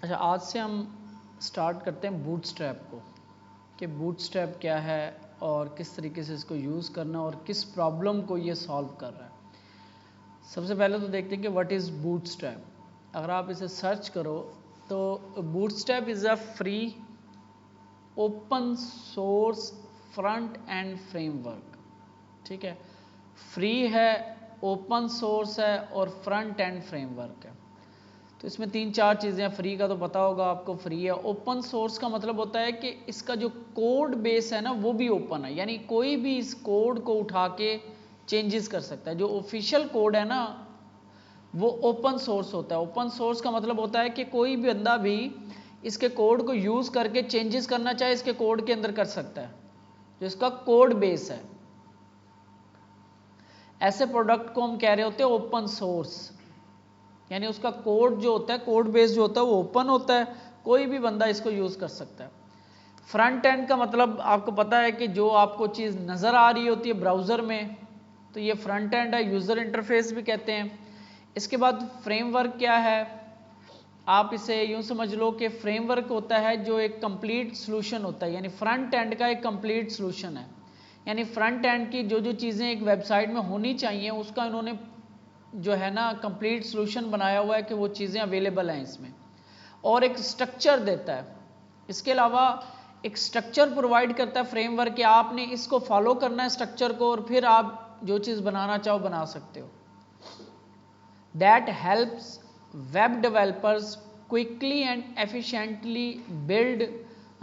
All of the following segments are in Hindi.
अच्छा, आज से हम स्टार्ट करते हैं बूटस्ट्रैप को, कि बूटस्ट्रैप क्या है और किस तरीके से इसको यूज़ करना और किस प्रॉब्लम को ये सॉल्व कर रहा है। सबसे पहले तो देखते हैं कि व्हाट इज़ बूटस्ट्रैप। अगर आप इसे सर्च करो तो bootstrap is a free open source front end framework. ठीक है, फ्री है, ओपन सोर्स है और फ्रंट एंड फ्रेमवर्क है। तो इसमें 3-4 चीज़ें, फ्री का तो पता होगा आपको, फ्री है। ओपन सोर्स का मतलब होता है कि इसका जो कोड बेस है ना वो भी ओपन है, यानी कोई भी इस कोड को उठा के चेंजेस कर सकता है। जो ऑफिशियल कोड है ना वो ओपन सोर्स होता है। ओपन सोर्स का मतलब होता है कि कोई भी बंदा भी इसके कोड को यूज़ करके चेंजेस करना चाहे इसके कोड के अंदर कर सकता है, जो इसका कोड बेस है। ऐसे प्रोडक्ट को हम कह रहे होते हैं ओपन सोर्स, यानी उसका कोड जो होता है, कोड बेस जो होता है वो ओपन होता है, कोई भी बंदा इसको यूज़ कर सकता है। फ्रंट एंड का मतलब आपको पता है कि जो आपको चीज़ नज़र आ रही होती है ब्राउज़र में, तो ये फ्रंट एंड है, यूज़र इंटरफेस भी कहते हैं। इसके बाद फ्रेमवर्क क्या है, आप इसे यूँ समझ लो कि फ्रेमवर्क होता है जो एक कंप्लीट सॉल्यूशन होता है, यानी फ्रंट एंड का एक कंप्लीट सॉल्यूशन है। यानी फ्रंट एंड की जो जो चीज़ें एक वेबसाइट में होनी चाहिए उसका इन्होंने जो है ना कंप्लीट सॉल्यूशन बनाया हुआ है कि वो चीज़ें अवेलेबल हैं इसमें, और एक स्ट्रक्चर देता है। इसके अलावा एक स्ट्रक्चर प्रोवाइड करता है फ्रेमवर्क, कि आपने इसको फॉलो करना है स्ट्रक्चर को, और फिर आप जो चीज़ बनाना चाहो बना सकते हो। That helps web developers quickly and efficiently build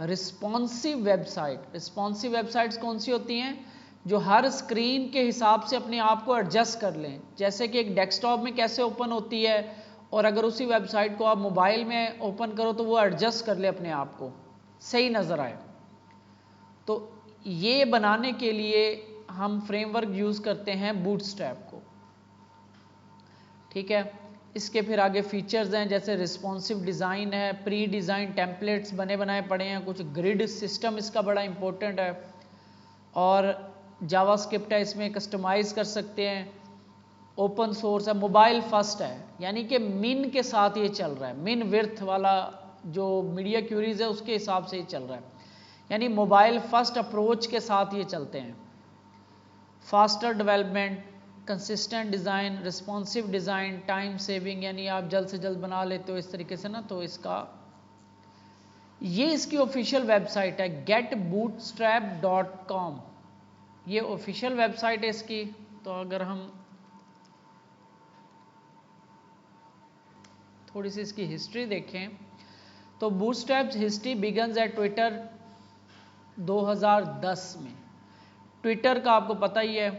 responsive website. Responsive websites कौन सी होती हैं? जो हर स्क्रीन के हिसाब से अपने आप को एडजस्ट कर लें, जैसे कि एक डेस्कटॉप में कैसे ओपन होती है, और अगर उसी वेबसाइट को आप मोबाइल में ओपन करो तो वो एडजस्ट कर ले अपने आप को, सही नज़र आए। तो ये बनाने के लिए हम फ्रेमवर्क यूज़ करते हैं बूटस्ट्रैप को। ठीक है, इसके फिर आगे फीचर्स हैं, जैसे रिस्पॉन्सिव डिज़ाइन है, प्री डिज़ाइन टेम्पलेट्स बने बनाए पड़े हैं, कुछ ग्रिड सिस्टम इसका बड़ा इंपॉर्टेंट है, और जावास्क्रिप्ट है, इसमें कस्टमाइज कर सकते हैं। ओपन सोर्स है, मोबाइल फर्स्ट है, यानी कि मिन के साथ ये चल रहा है, मिन विर्थ वाला जो मीडिया क्यूरीज है उसके हिसाब से ये चल रहा है, यानी मोबाइल फर्स्ट अप्रोच के साथ ये चलते हैं। Faster development, consistent design, responsive design, time saving, यानी आप जल्द से जल्द बना लेते हो इस तरीके से ना। तो ये इसकी ऑफिशियल वेबसाइट है getbootstrap.com, ये ऑफिशियल वेबसाइट है इसकी। तो अगर हम थोड़ी सी इसकी हिस्ट्री देखें तो bootstraps history begins at Twitter 2010 में। ट्विटर का आपको पता ही है,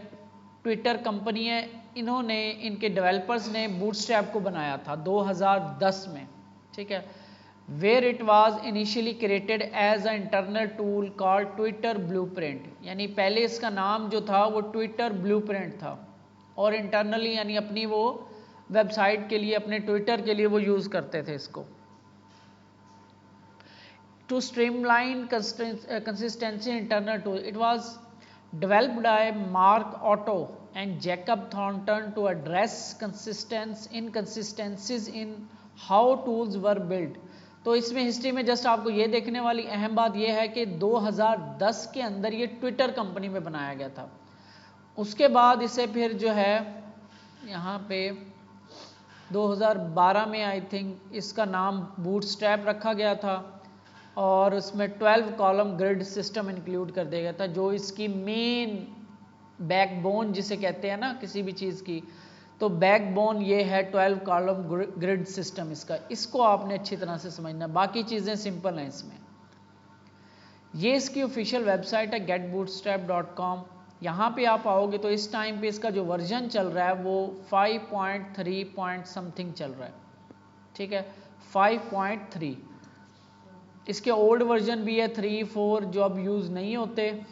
ट्विटर कंपनी है, इन्होंने, इनके डेवलपर्स ने बूटस्ट्रैप को बनाया था 2010 में। ठीक है, where it was initially created as a internal tool called Twitter Blueprint, यानी पहले इसका नाम जो था वो ट्विटर ब्लूप्रिंट था, और इंटरनली यानी अपनी वो वेबसाइट के लिए, अपने ट्विटर के लिए वो यूज़ करते थे इसको। To streamline consistency internal tool, it was developed by Mark Otto and Jacob Thornton to address inconsistencies in how tools were built। तो इसमें हिस्ट्री में जस्ट आपको ये देखने वाली अहम बात यह है कि 2010 के अंदर ये ट्विटर कंपनी में बनाया गया था। उसके बाद इसे फिर जो है यहाँ पे 2012 में आई थिंक इसका नाम बूटस्ट्रैप रखा गया था, और उसमें 12 कॉलम ग्रिड सिस्टम इंक्लूड कर दिया गया था, जो इसकी मेन बैकबोन जिसे कहते हैं ना किसी भी चीज़ की, तो बैकबोन ये है 12 कॉलम ग्रिड सिस्टम इसका। इसको आपने अच्छी तरह से समझना, बाकी चीज़ें सिंपल हैं इसमें। ये इसकी ऑफिशियल वेबसाइट है getbootstrap.com। यहाँ पे आप आओगे तो इस टाइम पे इसका जो वर्जन चल रहा है वो 5.3 पॉइंट समथिंग चल रहा है। ठीक है, 5.3। इसके ओल्ड वर्जन भी है 3, 4 जो अब यूज़ नहीं होते।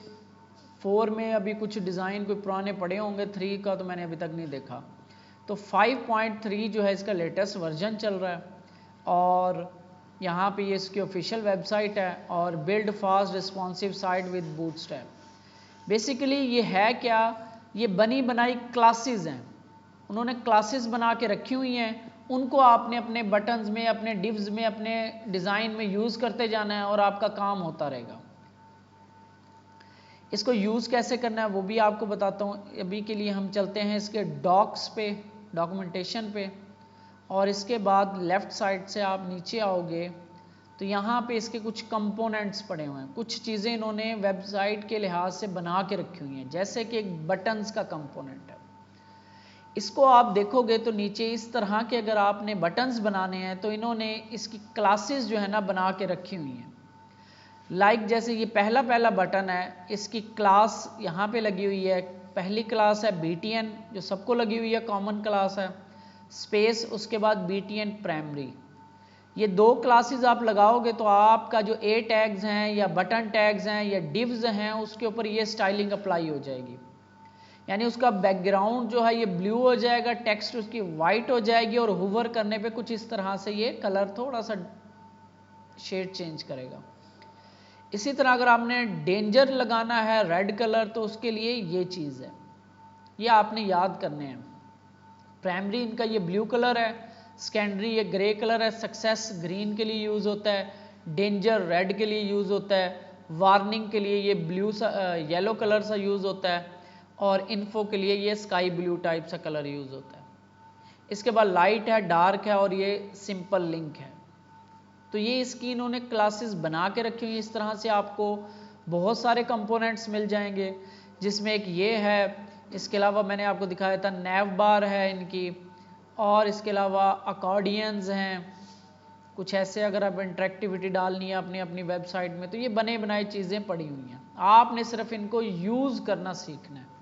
4 में अभी कुछ डिज़ाइन कोई पुराने पड़े होंगे, 3 का तो मैंने अभी तक नहीं देखा। तो 5.3 जो है इसका लेटेस्ट वर्जन चल रहा है, और यहाँ पे ये इसकी ऑफिशियल वेबसाइट है, और build fast responsive site with bootstrap. Basically ये है क्या, ये बनी बनाई क्लासेस हैं, उन्होंने क्लासेस बना के रखी हुई हैं, उनको आपने अपने बटन्स में, अपने डिव्स में, अपने डिज़ाइन में यूज़ करते जाना है और आपका काम होता रहेगा। इसको यूज़ कैसे करना है वो भी आपको बताता हूँ। अभी के लिए हम चलते हैं इसके डॉक्स पे, डॉक्यूमेंटेशन पे, और इसके बाद लेफ़्ट साइड से आप नीचे आओगे तो यहाँ पे इसके कुछ कंपोनेंट्स पड़े हुए हैं। कुछ चीज़ें इन्होंने वेबसाइट के लिहाज से बना के रखी हुई हैं, जैसे कि एक बटन्स का कंपोनेंट है। इसको आप देखोगे तो नीचे इस तरह के अगर आपने बटन्स बनाने हैं तो इन्होंने इसकी क्लासेस जो है ना बना के रखी हुई हैं। लाइक जैसे ये पहला बटन है, इसकी क्लास यहाँ पे लगी हुई है। पहली क्लास है BTN जो सबको लगी हुई है, कॉमन क्लास है, स्पेस, उसके बाद BTN प्राइमरी। ये 2 क्लासेस आप लगाओगे तो आपका जो A टैग्स हैं या बटन टैग्स हैं या डिव्स हैं उसके ऊपर ये स्टाइलिंग अप्लाई हो जाएगी। यानी उसका बैकग्राउंड जो है ये ब्लू हो जाएगा, टेक्स्ट उसकी वाइट हो जाएगी और हुवर करने पे कुछ इस तरह से ये कलर थोड़ा सा शेड चेंज करेगा। इसी तरह अगर आपने डेंजर लगाना है रेड कलर तो उसके लिए ये चीज़ है, ये आपने याद करने हैं। प्राइमरी इनका ये ब्लू कलर है, सेकेंडरी ये ग्रे कलर है, सक्सेस ग्रीन के लिए यूज़ होता है, डेंजर रेड के लिए यूज़ होता है, वार्निंग के लिए ये ब्लू सा येलो कलर सा यूज़ होता है, और इन्फो के लिए ये स्काई ब्लू टाइप सा कलर यूज़ होता है। इसके बाद लाइट है, डार्क है और ये सिंपल लिंक है। तो ये इसकी इन्होंने क्लासेस बना के रखी हुई। इस तरह से आपको बहुत सारे कंपोनेंट्स मिल जाएंगे, जिसमें एक ये है, इसके अलावा मैंने आपको दिखाया था नैव बार है इनकी, और इसके अलावा अकॉर्डियंस हैं कुछ ऐसे। अगर आप इंटरेक्टिविटी डालनी है अपनी अपनी वेबसाइट में तो ये बने बनाई चीज़ें पड़ी हुई हैं, आपने सिर्फ इनको यूज़ करना सीखना है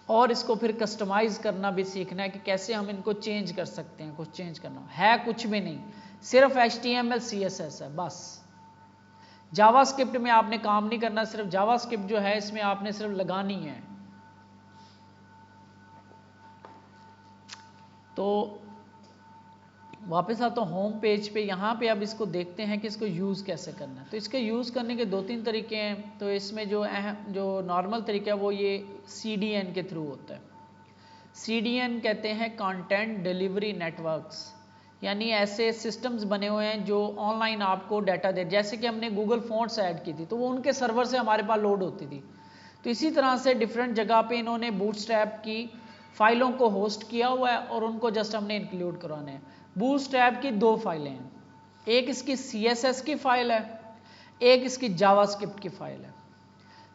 और इसको फिर कस्टमाइज़ करना भी सीखना है कि कैसे हम इनको चेंज कर सकते हैं। कुछ चेंज करना है कुछ भी नहीं, सिर्फ HTML CSS है बस। जावास्क्रिप्ट में आपने काम नहीं करना, सिर्फ जावास्क्रिप्ट जो है इसमें आपने सिर्फ लगानी है। तो वापस आता हूँ होम पेज पे। यहाँ पे अब इसको देखते हैं कि इसको यूज़ कैसे करना है। तो इसके यूज़ करने के 2-3 तरीके हैं। तो इसमें जो नॉर्मल तरीका है वो ये CDN के थ्रू होता है। CDN कहते हैं कंटेंट डिलीवरी नेटवर्क्स, यानी ऐसे सिस्टम्स बने हुए हैं जो ऑनलाइन आपको डाटा दे। जैसे कि हमने गूगल फॉन्ट्स ऐड की थी तो वो उनके सर्वर से हमारे पास लोड होती थी, तो इसी तरह से डिफरेंट जगह पे इन्होंने बूटस्ट्रैप की फाइलों को होस्ट किया हुआ है और उनको जस्ट हमने इंक्लूड करवाने हैं। बूटस्ट्रैप की 2 फाइलें हैं, एक इसकी CSS की फाइल है, एक इसकी जावास्क्रिप्ट की फाइल है।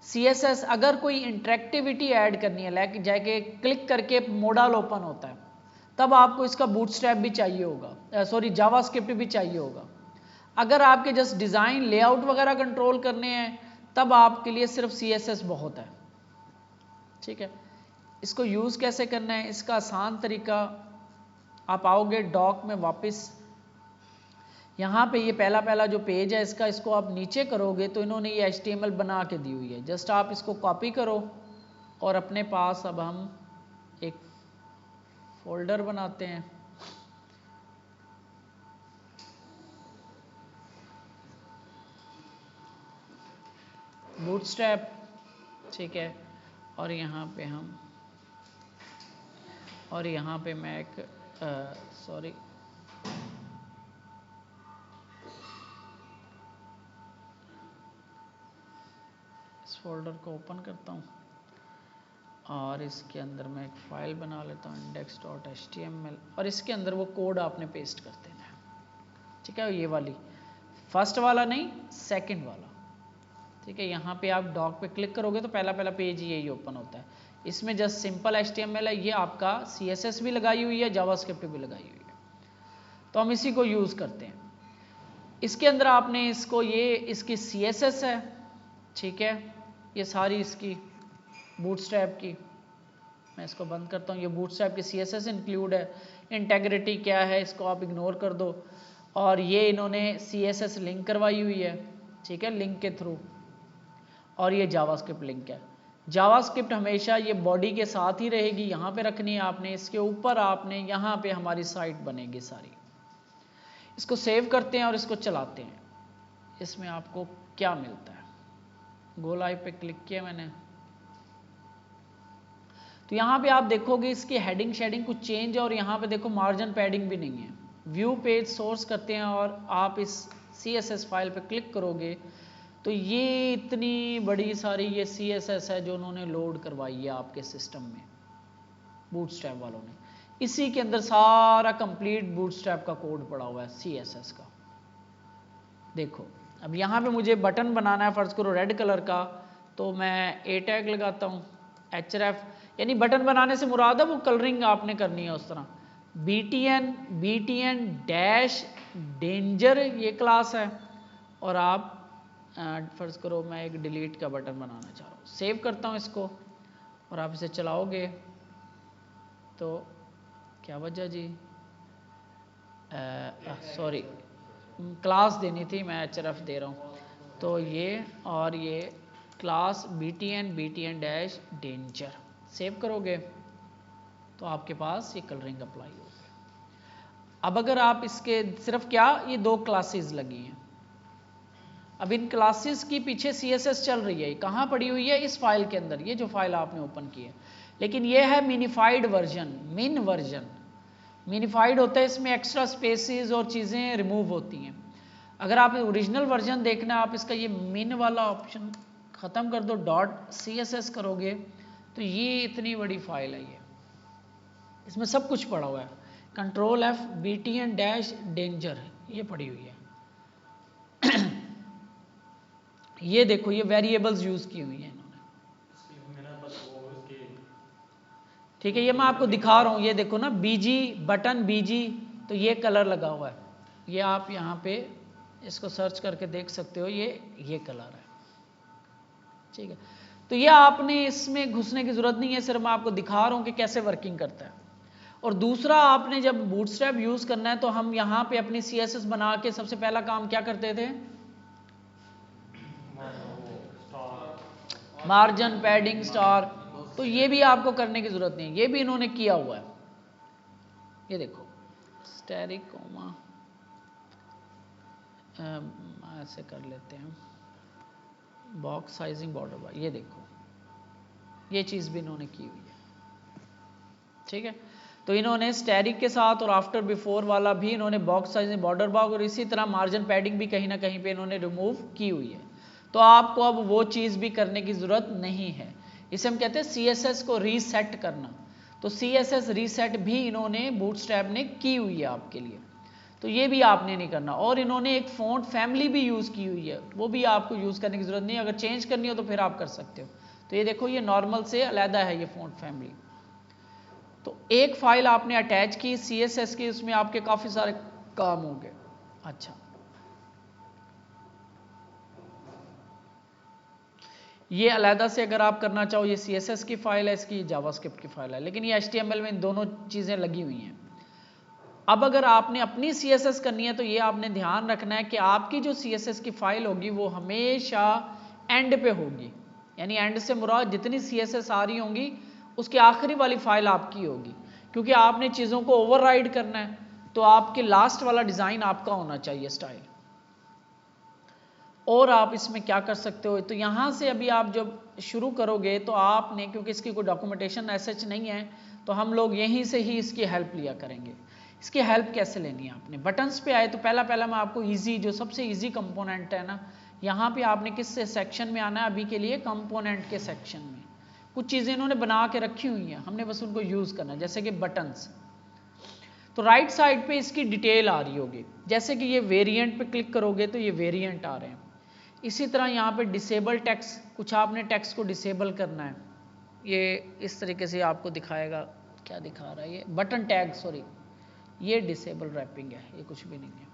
CSS अगर कोई इंटरेक्टिविटी ऐड करनी है, लाइक जाके क्लिक करके मॉडल ओपन होता है, तब आपको इसका बूटस्ट्रैप भी चाहिए होगा, सॉरी जावास्क्रिप्ट भी चाहिए होगा। अगर आपके जस्ट डिज़ाइन लेआउट वगैरह कंट्रोल करने हैं तब आपके लिए सिर्फ CSS बहुत है। ठीक है, इसको यूज़ कैसे करना है, इसका आसान तरीका, आप आओगे डॉक में वापस, यहाँ पे ये पहला जो पेज है इसका, इसको आप नीचे करोगे तो इन्होंने ये HTML बना के दी हुई है। जस्ट आप इसको कॉपी करो और अपने पास अब हम एक फोल्डर बनाते हैं। बूटस्ट्रैप, ठीक है, और यहाँ पे हम, और यहाँ पे मैं एक सॉरी इस फोल्डर को ओपन करता हूँ और इसके अंदर मैं एक फ़ाइल बना लेता हूँ index.html, और इसके अंदर वो कोड आपने पेस्ट कर देना है। ठीक है, ये वाली फर्स्ट वाला नहीं, सेकंड वाला। ठीक है, यहाँ पे आप डॉक पे क्लिक करोगे तो पहला पेज यही ओपन होता है। इसमें जस्ट सिंपल HTML है, ये आपका CSS भी लगाई हुई है, जावास्क्रिप्ट भी लगाई हुई है, तो हम इसी को यूज़ करते हैं। इसके अंदर आपने इसको, ये इसकी CSS है, ठीक है, ये सारी इसकी बूटस्ट्रैप की, मैं इसको बंद करता हूँ, ये बूटस्ट्रैप की CSS इंक्लूड है। इंटेग्रिटी क्या है इसको आप इग्नोर कर दो, और ये इन्होंने CSS लिंक करवाई हुई है, ठीक है, लिंक के थ्रू, और ये जावास्क्रिप्ट लिंक है। जावास्क्रिप्ट हमेशा ये बॉडी के साथ ही रहेगी, यहाँ पे रखनी है आपने, इसके ऊपर आपने, यहाँ पे हमारी साइट बनेगी सारी। इसको सेव करते हैं और इसको चलाते हैं। इसमें आपको क्या मिलता है, गो लाइव पे क्लिक किया मैंने, तो यहाँ पे आप देखोगे इसकी हेडिंग शेडिंग कुछ चेंज है, और यहाँ पे देखो मार्जिन पैडिंग भी नहीं है। व्यू पेज सोर्स करते हैं और आप इस CSS फाइल पे क्लिक करोगे तो ये इतनी बड़ी सारी ये CSS है जो उन्होंने लोड करवाई है आपके सिस्टम में, बूटस्ट्रैप वालों ने। इसी के अंदर सारा कंप्लीट बूटस्ट्रैप का कोड पड़ा हुआ है CSS का। देखो अब यहाँ पे मुझे बटन बनाना है, फर्ज करो रेड कलर का, तो मैं A टैग लगाता हूँ, href, यानी बटन बनाने से मुराद है वो कलरिंग आपने करनी है उस तरह। btn डैश डेंजर ये क्लास है, और आप फर्ज करो मैं एक डिलीट का बटन बनाना चाह रहा हूँ, सेव करता हूँ इसको, और आप इसे चलाओगे तो क्या वजह जी, सॉरी क्लास देनी थी, मैं href दे रहा हूँ, तो ये और ये class btn dash danger, save करोगे तो आपके पास ये कलरिंग अप्लाई होगी। अब अगर आप इसके सिर्फ क्या ये 2 क्लासेस लगी हैं, अब इन क्लासेस की पीछे CSS चल रही है, कहाँ पड़ी हुई है, इस फाइल के अंदर, ये जो फाइल आपने ओपन की है, लेकिन ये है मिनिफाइड वर्जन, मिन वर्जन। मिनिफाइड होता है, इसमें एक्स्ट्रा स्पेसेस और चीज़ें रिमूव होती हैं। अगर आप ओरिजिनल वर्जन देखना है, आप इसका ये मिन वाला ऑप्शन ख़त्म कर दो, .css करोगे तो ये इतनी बड़ी फाइल है, ये इसमें सब कुछ पड़ा हुआ है। Ctrl+F btn डैश डेंजर ये पड़ी हुई है। ये देखो ये वेरिएबल्स यूज की हुई है इन्होंने, ठीक है, ये मैं आपको दिखा रहा हूँ, ये देखो ना BG बटन BG, तो ये कलर लगा हुआ है, ये आप यहाँ पे इसको सर्च करके देख सकते हो, ये कलर है, ठीक है। तो ये आपने इसमें घुसने की जरूरत नहीं है, सिर्फ मैं आपको दिखा रहा हूँ कि कैसे वर्किंग करता है। और दूसरा, आपने जब बूटस्ट्रैप यूज करना है तो हम यहाँ पे अपनी CSS बना के सबसे पहला काम क्या करते थे, मार्जिन पैडिंग स्टार, तो ये भी आपको करने की जरूरत नहीं है, ये भी इन्होंने किया हुआ है। ये देखो स्टैरिक कोमा, ऐसे कर लेते हैं, बॉक्स साइजिंग बॉर्डर बार, ये देखो ये चीज़ भी इन्होंने की हुई है, ठीक है। तो इन्होंने स्टैरिक के साथ और आफ्टर बिफोर वाला भी इन्होंने बॉक्स साइजिंग बॉर्डर बार, और इसी तरह मार्जिन पैडिंग भी कहीं ना कहीं पे इन्होंने रिमूव की हुई है। तो आपको अब वो चीज़ भी करने की ज़रूरत नहीं है, इसे हम कहते हैं CSS को रीसेट करना। तो CSS रीसेट भी इन्होंने बूटस्ट्रैप ने की हुई है आपके लिए, तो ये भी आपने नहीं करना। और इन्होंने एक फ़ॉन्ट फैमिली भी यूज़ की हुई है, वो भी आपको यूज़ करने की ज़रूरत नहीं है, अगर चेंज करनी हो तो फिर आप कर सकते हो। तो ये देखो ये नॉर्मल से अलहदा है ये फ़ॉन्ट फैमिली। तो एक फाइल आपने अटैच की CSS की, उसमें आपके काफ़ी सारे काम होंगे। अच्छा, ये अलहदा से अगर आप करना चाहो, ये CSS की फाइल है, इसकी जावास्क्रिप्ट की फाइल है, लेकिन ये HTML में इन दोनों चीज़ें लगी हुई हैं। अब अगर आपने अपनी CSS करनी है तो ये आपने ध्यान रखना है कि आपकी जो CSS की फाइल होगी वो हमेशा एंड पे होगी, यानी एंड से मुराद जितनी CSS आ रही होंगी उसकी आखिरी वाली फाइल आपकी होगी, क्योंकि आपने चीज़ों को ओवरराइड करना है, तो आपके लास्ट वाला डिज़ाइन आपका होना चाहिए स्टाइल। और आप इसमें क्या कर सकते हो, तो यहाँ से अभी आप जब शुरू करोगे तो आपने, क्योंकि इसकी कोई डॉक्यूमेंटेशन ऐसा नहीं है, तो हम लोग यहीं से ही इसकी हेल्प लिया करेंगे। इसकी हेल्प कैसे लेनी है, आपने बटन्स पे आए तो पहला मैं आपको इजी, जो सबसे इजी कंपोनेंट है ना, यहाँ पे आपने किस सेक्शन में आना है, अभी के लिए कंपोनेंट के सेक्शन में। कुछ चीज़ें इन्होंने बना के रखी हुई हैं, हमने बस उनको यूज़ करना है, जैसे कि बटन्स। तो राइट साइड पे इसकी डिटेल आ रही होगी, जैसे कि ये वेरिएंट पे क्लिक करोगे तो ये वेरिएंट आ रहे हैं। इसी तरह यहाँ पे डिसेबल टेक्स्ट, कुछ आपने टेक्स्ट को डिसेबल करना है, ये इस तरीके से आपको दिखाएगा, क्या दिखा रहा है ये बटन टैग, सॉरी ये डिसेबल रैपिंग है, ये कुछ भी नहीं है।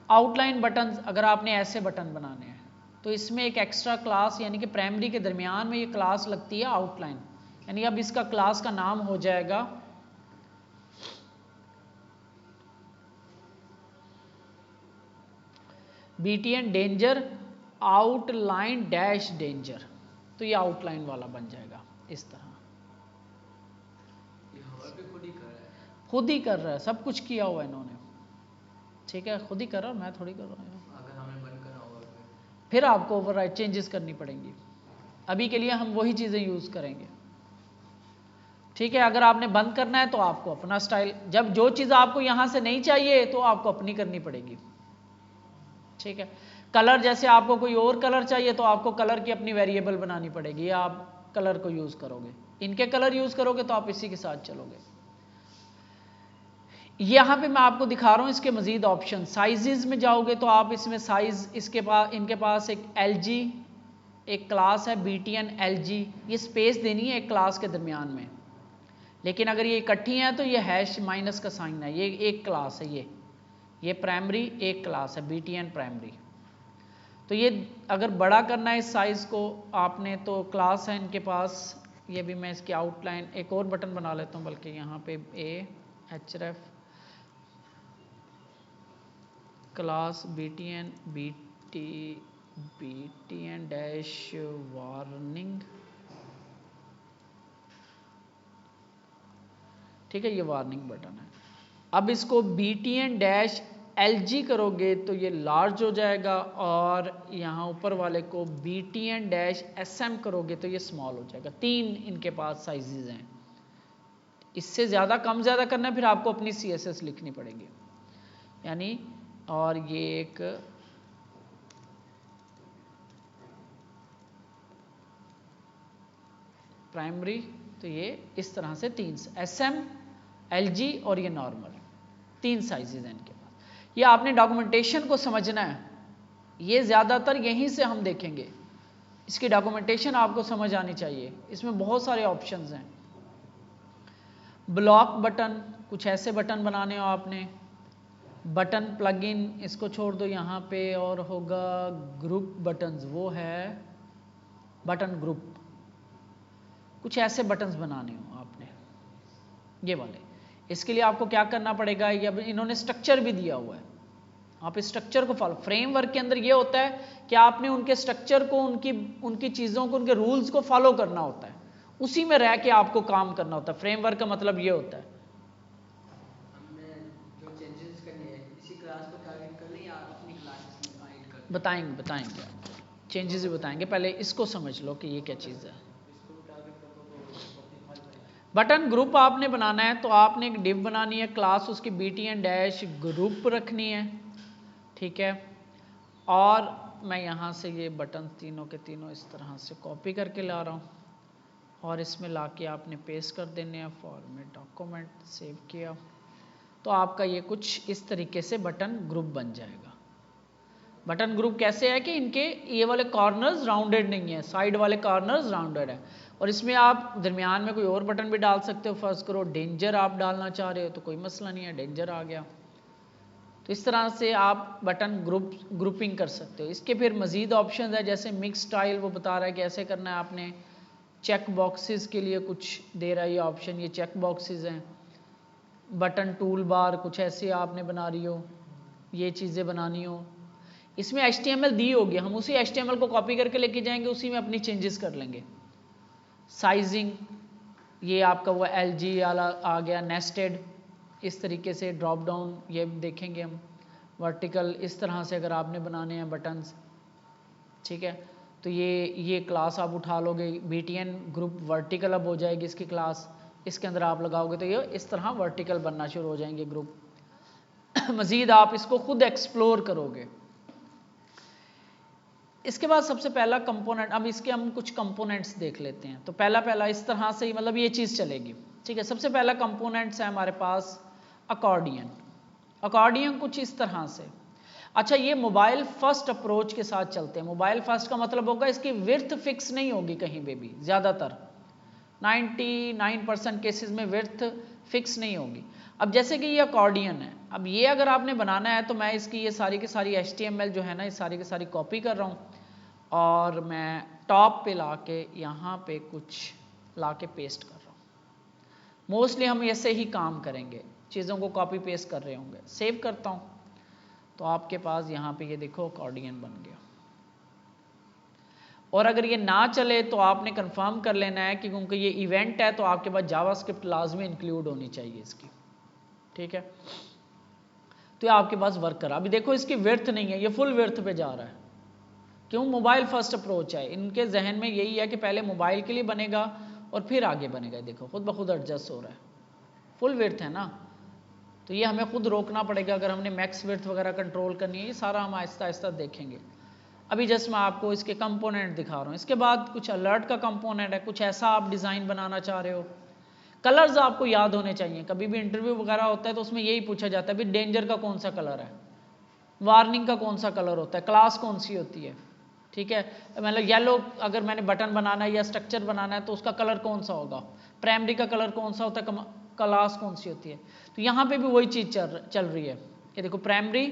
आउटलाइन बटन, अगर आपने ऐसे बटन बनाने हैं तो इसमें एक एक्स्ट्रा क्लास, यानी कि प्राइमरी के दरमियान में ये क्लास लगती है आउटलाइन, यानी अब इसका क्लास का नाम हो जाएगा BTN danger outline dash danger, तो ये आउटलाइन वाला बन जाएगा इस तरह। खुद ही कर रहा है, सब कुछ किया हुआ है इन्होंने, ठीक है, खुद ही कर रहा है, मैं थोड़ी कर रहा हूँ। अगर हमें बंद करना होगा फिर आपको ओवरराइड चेंजेस करनी पड़ेंगी, अभी के लिए हम वही चीज़ें यूज़ करेंगे। ठीक है। अगर आपने बंद करना है तो आपको अपना स्टाइल, जब जो चीज़ आपको यहाँ से नहीं चाहिए तो आपको अपनी करनी पड़ेगी, ठीक है। कलर, जैसे आपको कोई और कलर चाहिए तो आपको कलर की अपनी वेरिएबल बनानी पड़ेगी, या आप कलर को यूज़ करोगे, इनके कलर यूज़ करोगे तो आप इसी के साथ चलोगे। यहाँ पे मैं आपको दिखा रहा हूँ इसके मजीद ऑप्शन। साइजेस में जाओगे तो आप इसमें साइज, इसके पास, इनके पास एक LG एक क्लास है, BTN LG, ये स्पेस देनी है एक क्लास के दरमियान में, लेकिन अगर ये इकट्ठी हैं तो ये हैश माइनस का साइन है, ये एक क्लास है, ये प्राइमरी एक क्लास है BTN प्राइमरी। तो ये अगर बड़ा करना है इस साइज को आपने तो क्लास है इनके पास, ये भी मैं इसकी आउटलाइन एक और बटन बना लेता हूँ, बल्कि यहाँ पे href class BTN dash warning, ठीक है, ये वार्निंग बटन है। अब इसको BTN डैश LG करोगे तो ये लार्ज हो जाएगा, और यहाँ ऊपर वाले को BTN डैश SM करोगे तो ये स्मॉल हो जाएगा। 3 इनके पास साइजेस हैं, इससे ज़्यादा कम ज़्यादा करना है फिर आपको अपनी CSS लिखनी पड़ेगी यानी। और ये एक प्राइमरी, तो ये इस तरह से 3 SM LG और ये नॉर्मल, 3 साइजेस हैं इनके पास। ये आपने डॉक्यूमेंटेशन को समझना है, ये ज़्यादातर यहीं से हम देखेंगे, इसकी डॉक्यूमेंटेशन आपको समझ आनी चाहिए। इसमें बहुत सारे ऑप्शंस हैं। ब्लॉक बटन, कुछ ऐसे बटन बनाने हो आपने, बटन प्लगइन इसको छोड़ दो यहाँ पे, और होगा ग्रुप बटन्स, वो है बटन ग्रुप, कुछ ऐसे बटन्स बनाने हो आपने ये वाले। इसके लिए आपको क्या करना पड़ेगा, ये इन्होंने स्ट्रक्चर भी दिया हुआ है, आप इस स्ट्रक्चर को फॉलो, फ्रेमवर्क के अंदर ये होता है कि आपने उनके स्ट्रक्चर को, उनकी चीज़ों को, उनके रूल्स को फॉलो करना होता है, उसी में रह के आपको काम करना होता है। फ्रेमवर्क का मतलब ये होता है बताएंगे चेंजेस भी बताएंगे, पहले इसको समझ लो कि ये क्या चीज़ है। बटन ग्रुप आपने बनाना है तो आपने एक डिव बनानी है क्लास, उसकी BTN डैश ग्रुप रखनी है, ठीक है। और मैं यहाँ से ये बटन तीनों के तीनों इस तरह से कॉपी करके ला रहा हूँ, और इसमें लाके आपने पेस्ट कर देने हैं। फॉर्मेट डॉक्यूमेंट, सेव किया, तो आपका ये कुछ इस तरीके से बटन ग्रुप बन जाएगा। बटन ग्रुप कैसे है कि इनके ये वाले कॉर्नर्स राउंडेड नहीं है, साइड वाले कॉर्नर्स राउंडेड है, और इसमें आप दरमियान में कोई और बटन भी डाल सकते हो। फर्स्ट करो डेंजर आप डालना चाह रहे हो तो कोई मसला नहीं है, डेंजर आ गया। तो इस तरह से आप बटन ग्रुपिंग कर सकते हो। इसके फिर मज़ीद ऑप्शन है, जैसे मिक्स स्टाइल, वो बता रहा है कैसे करना है आपने। चेक बॉक्सेस के लिए कुछ दे रहा है ये ऑप्शन, ये चेक बॉक्सेस हैं। बटन टूल बार कुछ ऐसे आपने बना रही हो, ये चीज़ें बनानी हो। इसमें HTML दी होगी, हम उसी HTML को कॉपी करके लेके जाएंगे, उसी में अपनी चेंजेस कर लेंगे। साइजिंग, ये आपका वो LG वाला आ गया, नेस्टेड, इस तरीके से ड्रॉप डाउन ये देखेंगे हम। वर्टिकल, इस तरह से अगर आपने बनाने हैं बटन्स, ठीक है, तो ये क्लास आप उठा लोगे, BTN ग्रुप वर्टिकल अब हो जाएगी इसकी क्लास, इसके अंदर आप लगाओगे तो ये इस तरह वर्टिकल बनना शुरू हो जाएंगे ग्रुप। मज़ीद आप इसको खुद एक्सप्लोर करोगे। इसके बाद सबसे पहला कंपोनेंट, अब इसके हम कुछ कंपोनेंट्स देख लेते हैं। तो पहला इस तरह से ही, मतलब ये चीज़ चलेगी, ठीक है। सबसे पहला कंपोनेंट्स है हमारे पास अकॉर्डियन। अकॉर्डियन कुछ इस तरह से, अच्छा ये मोबाइल फर्स्ट अप्रोच के साथ चलते हैं। मोबाइल फर्स्ट का मतलब होगा इसकी विड्थ फिक्स नहीं होगी कहीं पे भी, ज़्यादातर 99% केसेस में विड्थ फिक्स नहीं होगी। अब जैसे कि ये अकॉर्डियन है, अब ये अगर आपने बनाना है तो मैं इसकी ये सारी की सारी HTML जो है ना, ये सारी की सारी कॉपी कर रहा हूँ, और मैं टॉप पे लाके यहाँ पे कुछ लाके पेस्ट कर रहा हूँ। मोस्टली हम ऐसे ही काम करेंगे, चीज़ों को कॉपी पेस्ट कर रहे होंगे। सेव करता हूँ तो आपके पास यहाँ पे ये देखो अकॉर्डियन बन गया। और अगर ये ना चले तो आपने कंफर्म कर लेना है कि क्योंकि ये इवेंट है तो आपके पास जावास्क्रिप्ट लाजमी इंक्लूड होनी चाहिए इसकी, ठीक है। तो ये आपके पास वर्क करा। अभी देखो इसकी विड्थ नहीं है, ये फुल विड्थ पे जा रहा है, क्यों? मोबाइल फर्स्ट अप्रोच है, इनके जहन में यही है कि पहले मोबाइल के लिए बनेगा और फिर आगे बनेगा, देखो खुद ब खुद एडजस्ट हो रहा है, फुल विड्थ है ना, तो ये हमें खुद रोकना पड़ेगा अगर हमने मैक्स विड्थ वगैरह कंट्रोल करनी है, ये सारा हम आहिस्ता आहिस्ता देखेंगे। अभी जस्ट मैं आपको इसके कंपोनेंट दिखा रहा हूँ। इसके बाद कुछ अलर्ट का कंपोनेंट है, कुछ ऐसा आप डिज़ाइन बनाना चाह रहे हो। कलर्स आपको याद होने चाहिए, कभी भी इंटरव्यू वगैरह होता है तो उसमें यही पूछा जाता है भी डेंजर का कौन सा कलर है, वार्निंग का कौन सा कलर होता है, क्लास कौन सी होती है, ठीक है, मतलब येलो अगर मैंने बटन बनाना है या स्ट्रक्चर बनाना है तो उसका कलर कौन सा होगा, प्राइमरी का कलर कौन सा होता है, क्लास कौन सी होती है। तो यहाँ पे भी वही चीज़ चल रही है। ये देखो प्राइमरी,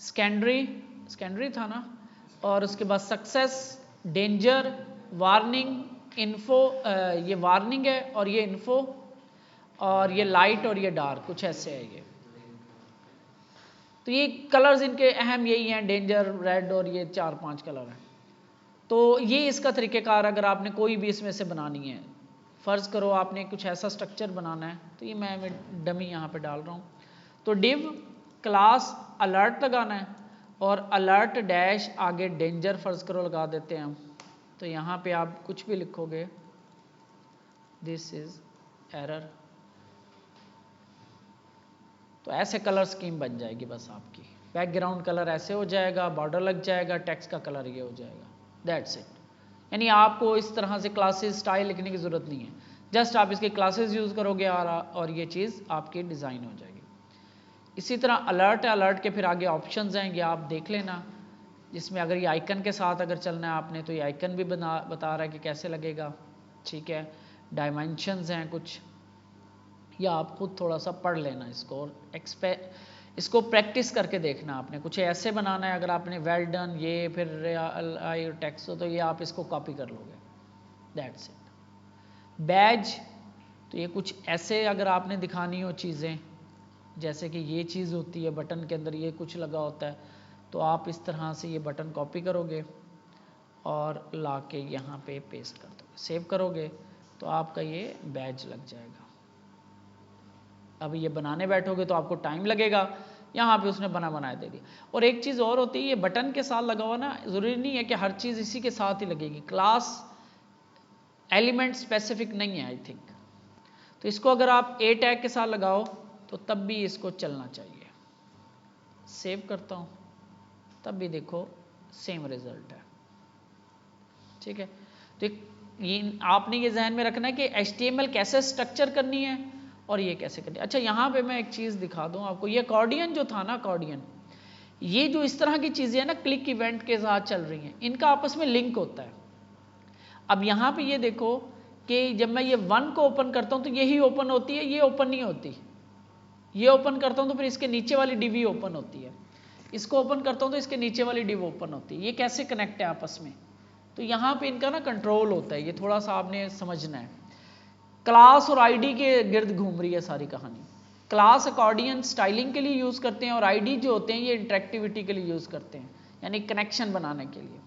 सेकेंडरी था ना, और उसके बाद सक्सेस, डेंजर, वार्निंग, इन्फो, ये वार्निंग है और ये इन्फो, और ये लाइट और ये डार्क, कुछ ऐसे है ये। तो ये कलर्स इनके अहम यही हैं, डेंजर, रेड और ये 4-5 कलर हैं। तो ये इसका तरीक़ेकार अगर आपने कोई भी इसमें से बनानी है, फ़र्ज़ करो आपने कुछ ऐसा स्ट्रक्चर बनाना है, तो ये मैं डमी यहाँ पे डाल रहा हूँ। तो डिव क्लास अलर्ट लगाना है और अलर्ट डैश आगे डेंजर फ़र्ज़ करो लगा देते हैं हम। तो यहाँ पे आप कुछ भी लिखोगे, दिस इज़ एरर, तो ऐसे कलर स्कीम बन जाएगी बस आपकी। बैकग्राउंड कलर ऐसे हो जाएगा, बॉर्डर लग जाएगा, टेक्स्ट का कलर ये हो जाएगा, दैट्स इट। यानी आपको इस तरह से क्लासेस स्टाइल लिखने की ज़रूरत नहीं है, जस्ट आप इसके क्लासेस यूज़ करोगे और ये चीज़ आपकी डिज़ाइन हो जाएगी। इसी तरह अलर्ट है, अलर्ट के फिर आगे ऑप्शंस हैं, ये आप देख लेना, जिसमें अगर ये आइकन के साथ अगर चलना है आपने तो ये आइकन भी बता रहा है कि कैसे लगेगा, ठीक है। डायमेंशंस हैं कुछ, या आप खुद थोड़ा सा पढ़ लेना इसको और इसको प्रैक्टिस करके देखना। आपने कुछ ऐसे बनाना है, अगर आपने वेल डन ये फिर आई टेक्स्ट हो तो ये आप इसको कॉपी कर लोगे, दैट्स इट। बैज, तो ये कुछ ऐसे अगर आपने दिखानी हो चीज़ें, जैसे कि ये चीज़ होती है बटन के अंदर ये कुछ लगा होता है, तो आप इस तरह से ये बटन कॉपी करोगे और ला के यहाँ पे पेस्ट कर दोगे, सेव करोगे तो आपका ये बैज लग जाएगा। अब ये बनाने बैठोगे तो आपको टाइम लगेगा, यहाँ पे उसने बनाया दे दिया। और एक चीज़ और होती है, ये बटन के साथ लगा हुआ ना, ज़रूरी नहीं है कि हर चीज़ इसी के साथ ही लगेगी, क्लास एलिमेंट स्पेसिफिक नहीं है आई थिंक। तो इसको अगर आप ए टैग के साथ लगाओ तो तब भी इसको चलना चाहिए। सेव करता हूँ, तब भी देखो सेम रिजल्ट है, ठीक है। तो ये आपने ये जहन में रखना है कि HTML कैसे स्ट्रक्चर करनी है और ये कैसे करनी है। अच्छा, यहाँ पे मैं एक चीज़ दिखा दूँ आपको, ये अकॉर्डियन जो था ना, अकॉर्डियन, ये जो इस तरह की चीज़ें हैं ना क्लिक इवेंट के साथ चल रही हैं, इनका आपस में लिंक होता है। अब यहाँ पे ये देखो कि जब मैं ये 1 को ओपन करता हूँ तो यही ओपन होती है, ये ओपन नहीं होती। ये ओपन करता हूँ तो फिर इसके नीचे वाली डिव ही ओपन होती है, इसको ओपन करता हूँ तो इसके नीचे वाली डिव ओपन होती है। ये कैसे कनेक्ट है आपस में, तो यहाँ पे इनका ना कंट्रोल होता है, ये थोड़ा सा आपने समझना है। क्लास और आईडी के गिर्द घूम रही है सारी कहानी। क्लास अकॉर्डियन स्टाइलिंग के लिए यूज़ करते हैं और आईडी जो होते हैं ये इंटरेक्टिविटी के लिए यूज़ करते हैं, यानी कनेक्शन बनाने के लिए।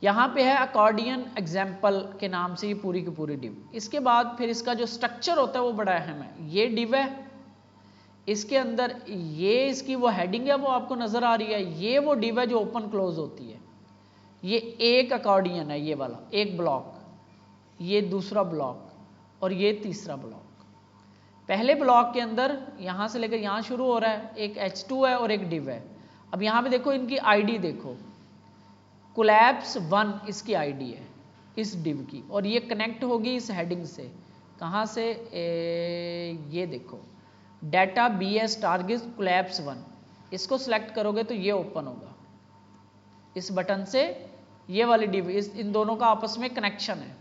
यहाँ पे है अकॉर्डियन एग्जाम्पल के नाम से ये पूरी की पूरी डिव। इसके बाद फिर इसका जो स्ट्रक्चर होता है वो बड़ा अहम है। ये डिव है, इसके अंदर ये इसकी वो हेडिंग है वो आपको नज़र आ रही है, ये वो डिव है जो ओपन क्लोज होती है। ये एक अकॉर्डियन है, ये वाला एक ब्लॉक, ये दूसरा ब्लॉक और ये तीसरा ब्लॉक। पहले ब्लॉक के अंदर यहाँ से लेकर यहाँ शुरू हो रहा है, एक H2 है और एक डिव है। अब यहाँ पे देखो इनकी आईडी देखो, कोलैप्स 1 इसकी आईडी है इस डिव की, और ये कनेक्ट होगी इस हेडिंग से। कहाँ से, ये देखो डाटा BS टारगेट कोलैप्स 1, इसको सिलेक्ट करोगे तो ये ओपन होगा इस बटन से। ये वाली डिव, इन दोनों का आपस में कनेक्शन है,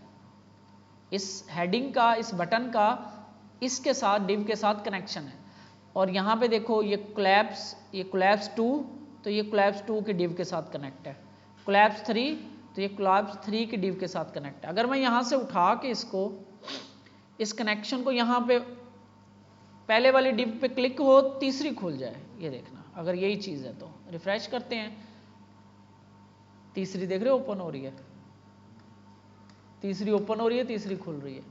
इस हेडिंग का, इस बटन का इसके साथ डिव के साथ कनेक्शन है। और यहाँ पे देखो ये कोलैप्स 2, तो ये कोलैप्स 2 के डिव के साथ कनेक्ट है। कोलैप्स 3, तो ये कोलैप्स 3 के डिव के साथ कनेक्ट है। अगर मैं यहाँ से उठा के इसको, इस कनेक्शन को यहाँ पे पहले वाली डिव पे क्लिक हो, तीसरी खुल जाए, ये देखना। अगर यही चीज़ है तो रिफ्रेश करते हैं, तीसरी देख रहे हो ओपन हो रही है, तीसरी ओपन हो रही है, तीसरी खुल रही है।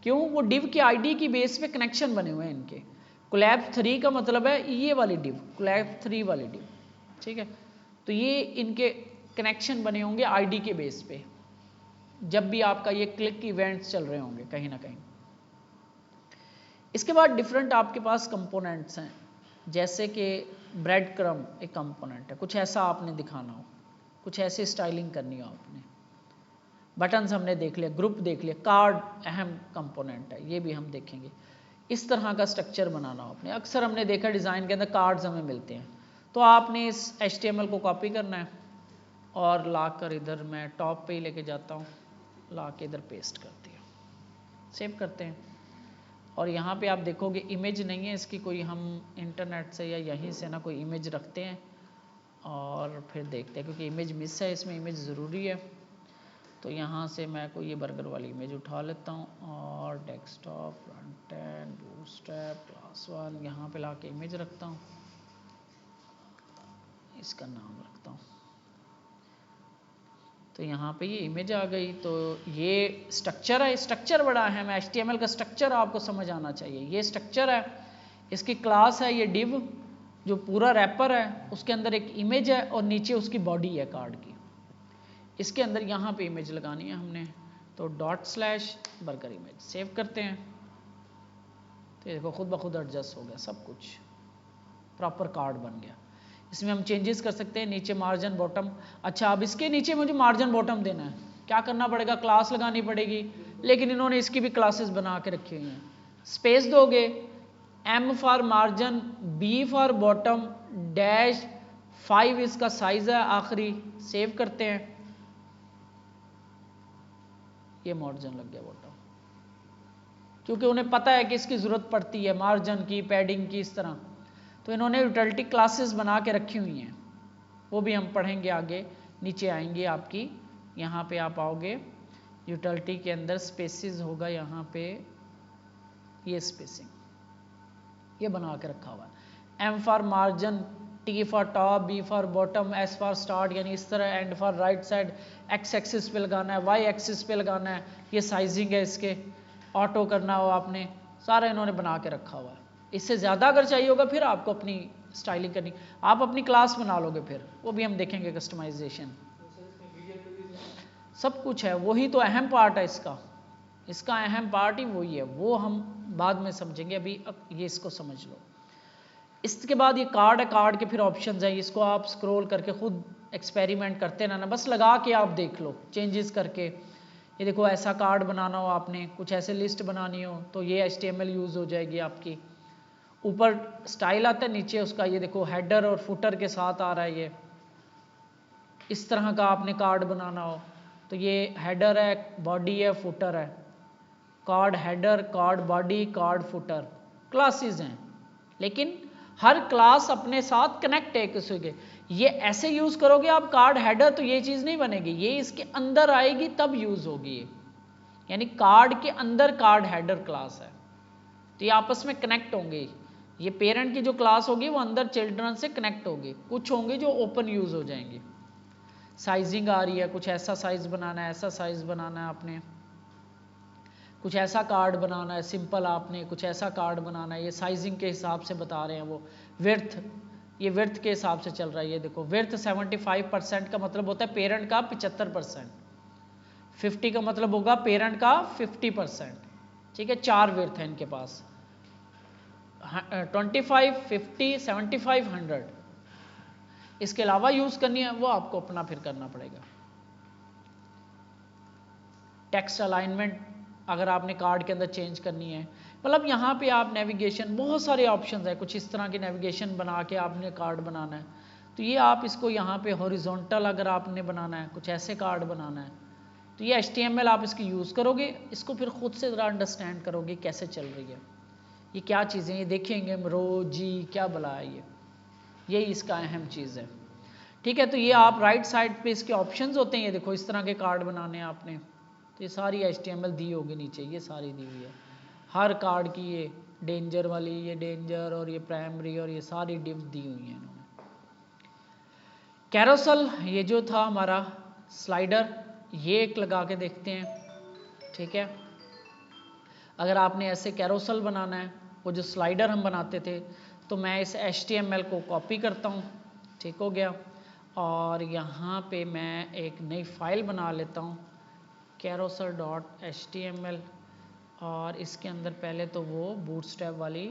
क्यों? वो डिव की आईडी की बेस पे कनेक्शन बने हुए हैं इनके। कोलैप्स 3 का मतलब है ये वाली डिव, कोलैप्स 3 वाली डिव, ठीक है। तो ये इनके कनेक्शन बने होंगे आईडी के बेस पे, जब भी आपका ये क्लिक इवेंट्स चल रहे होंगे कहीं ना कहीं। इसके बाद डिफरेंट आपके पास कंपोनेंट्स हैं, जैसे कि ब्रेड क्रम एक कंपोनेंट है, कुछ ऐसा आपने दिखाना हो, कुछ ऐसी स्टाइलिंग करनी हो आपने। बटन्स हमने देख लिया, ग्रुप देख लिया, कार्ड अहम कंपोनेंट है, ये भी हम देखेंगे। इस तरह का स्ट्रक्चर बनाना हो आपने। अक्सर हमने देखा डिज़ाइन के अंदर कार्ड्स हमें मिलते हैं, तो आपने इस HTML को कॉपी करना है और लाकर इधर मैं टॉप पे ही लेके जाता हूँ, ला के इधर पेस्ट कर दिया, सेव करते हैं। और यहाँ पे आप देखोगे इमेज नहीं है इसकी कोई, हम इंटरनेट से या यहीं से ना कोई इमेज रखते हैं और फिर देखते हैं, क्योंकि इमेज मिस है, इसमें इमेज ज़रूरी है। तो यहाँ से मैं कोई ये बर्गर वाली इमेज उठा लेता हूँ और desktop, front end, bootstrap, class 1 यहाँ पे ला के इमेज रखता हूँ, इसका नाम रखता हूँ। तो यहाँ पे ये इमेज आ गई। तो ये स्ट्रक्चर है, स्ट्रक्चर बड़ा अहम है, HTML का स्ट्रक्चर आपको समझ आना चाहिए। ये स्ट्रक्चर है, इसकी क्लास है ये डिव, जो पूरा रैपर है, उसके अंदर एक इमेज है और नीचे उसकी बॉडी है कार्ड की। इसके अंदर यहाँ पे इमेज लगानी है हमने, तो ./बर्गर इमेज सेव करते हैं। तो ये देखो खुद ब खुद एडजस्ट हो गया, सब कुछ प्रॉपर कार्ड बन गया। इसमें हम चेंजेस कर सकते हैं, नीचे मार्जिन बॉटम। अच्छा, अब इसके नीचे मुझे मार्जिन बॉटम देना है, क्या करना पड़ेगा, क्लास लगानी पड़ेगी, लेकिन इन्होंने इसकी भी क्लासेस बना के रखी हुई हैं। स्पेस दोगे, M for margin, B for bottom, -5 इसका साइज है आखिरी, सेव करते हैं। ये मार्जिन लग गया बॉटम, क्योंकि उन्हें पता है कि इसकी ज़रूरत पड़ती है मार्जिन की, पैडिंग की, इस तरह। तो इन्होंने यूटिलिटी क्लासेस बना के रखी हुई हैं, वो भी हम पढ़ेंगे आगे। नीचे आएंगे आपकी, यहाँ पे आप आओगे, यूटिलिटी के अंदर स्पेसिस होगा, यहाँ पे ये स्पेसिंग ये बना के रखा हुआ है। M for margin, T for top, B for bottom, S for start, यानी इस तरह। And for right side, X axis पे लगाना है, Y एक्सिस पे लगाना है, ये साइजिंग है इसके, ऑटो करना हो आपने, सारा इन्होंने बना के रखा हुआ है। इससे ज़्यादा अगर चाहिए होगा फिर आपको अपनी स्टाइलिंग करनी, आप अपनी क्लास बना लोगे, फिर वो भी हम देखेंगे, कस्टमाइजेशन सब कुछ है। वही तो अहम पार्ट है इसका अहम पार्ट ही वही है, वो हम बाद में समझेंगे, अभी अब ये इसको समझ लो। इसके बाद ये कार्ड है, कार्ड के फिर ऑप्शंस हैं, इसको आप स्क्रॉल करके खुद एक्सपेरिमेंट करते रहना, बस लगा के आप देख लो चेंजेस करके। ये देखो ऐसा कार्ड बनाना हो आपने, कुछ ऐसे लिस्ट बनानी हो, तो ये HTML यूज़ हो जाएगी आपकी। ऊपर स्टाइल आता है, नीचे उसका ये देखो हेडर और फुटर के साथ आ रहा है। ये इस तरह का आपने कार्ड बनाना हो तो ये हेडर है, बॉडी है, फुटर है, card header, card body, card footer, classes हैं, लेकिन हर क्लास अपने साथ कनेक्ट है किसी के। ये ऐसे यूज़ करोगे आप कार्ड हेडर तो ये चीज़ नहीं बनेगी, ये इसके अंदर आएगी तब यूज़ होगी ये, यानी कार्ड के अंदर कार्ड हेडर क्लास है, तो ये आपस में कनेक्ट होंगे। ये पेरेंट की जो क्लास होगी वो अंदर चिल्ड्रन से कनेक्ट होगी, कुछ होंगे जो ओपन यूज़ हो जाएंगे। साइजिंग आ रही है, कुछ ऐसा साइज बनाना है, ऐसा साइज बनाना है आपने, कुछ ऐसा कार्ड बनाना है सिंपल आपने, कुछ ऐसा कार्ड बनाना है, ये साइजिंग के हिसाब से बता रहे हैं वो। विड्थ, ये विड्थ के हिसाब से चल रहा है, ये देखो विड्थ 75% का मतलब होता है पेरेंट का 75%, 50 का मतलब होगा पेरेंट का 50%, ठीक है। 4 विड्थ है इनके पास, 25, 50, 75, 100। इसके अलावा यूज़ करनी है वो आपको अपना फिर करना पड़ेगा। टेक्स्ट अलाइनमेंट अगर आपने कार्ड के अंदर चेंज करनी है, मतलब यहाँ पे आप नेविगेशन, बहुत सारे ऑप्शंस है, कुछ इस तरह की नेविगेशन बना के आपने कार्ड बनाना है, तो ये आप इसको यहाँ पे हॉरिजॉन्टल अगर आपने बनाना है, कुछ ऐसे कार्ड बनाना है, तो ये HTML आप इसकी यूज़ करोगे, इसको फिर खुद से ज़रा अंडरस्टैंड करोगे कैसे चल रही है, ये क्या चीज़ें, ये देखेंगे हम रो जी क्या भला है, यही इसका अहम चीज़ है, ठीक है। तो ये आप राइट साइड पे इसके ऑप्शंस होते हैं, ये देखो इस तरह के कार्ड बनाने हैं आपने, तो ये सारी HTML दी होगी नीचे, ये सारी दी हुई है हर कार्ड की, ये डेंजर वाली, ये डेंजर और ये प्राइमरी और ये सारी डिव दी हुई हैं इन्होंने। कैरोसल, ये जो था हमारा स्लाइडर, ये एक लगा के देखते हैं, ठीक है। अगर आपने ऐसे कैरोसल बनाना है, वो जो स्लाइडर हम बनाते थे, तो मैं इस HTML को कॉपी करता हूँ, ठीक हो गया, और यहाँ पे मैं एक नई फाइल बना लेता हूँ, carousel.html और इसके अंदर पहले तो वो बूटस्ट्रैप वाली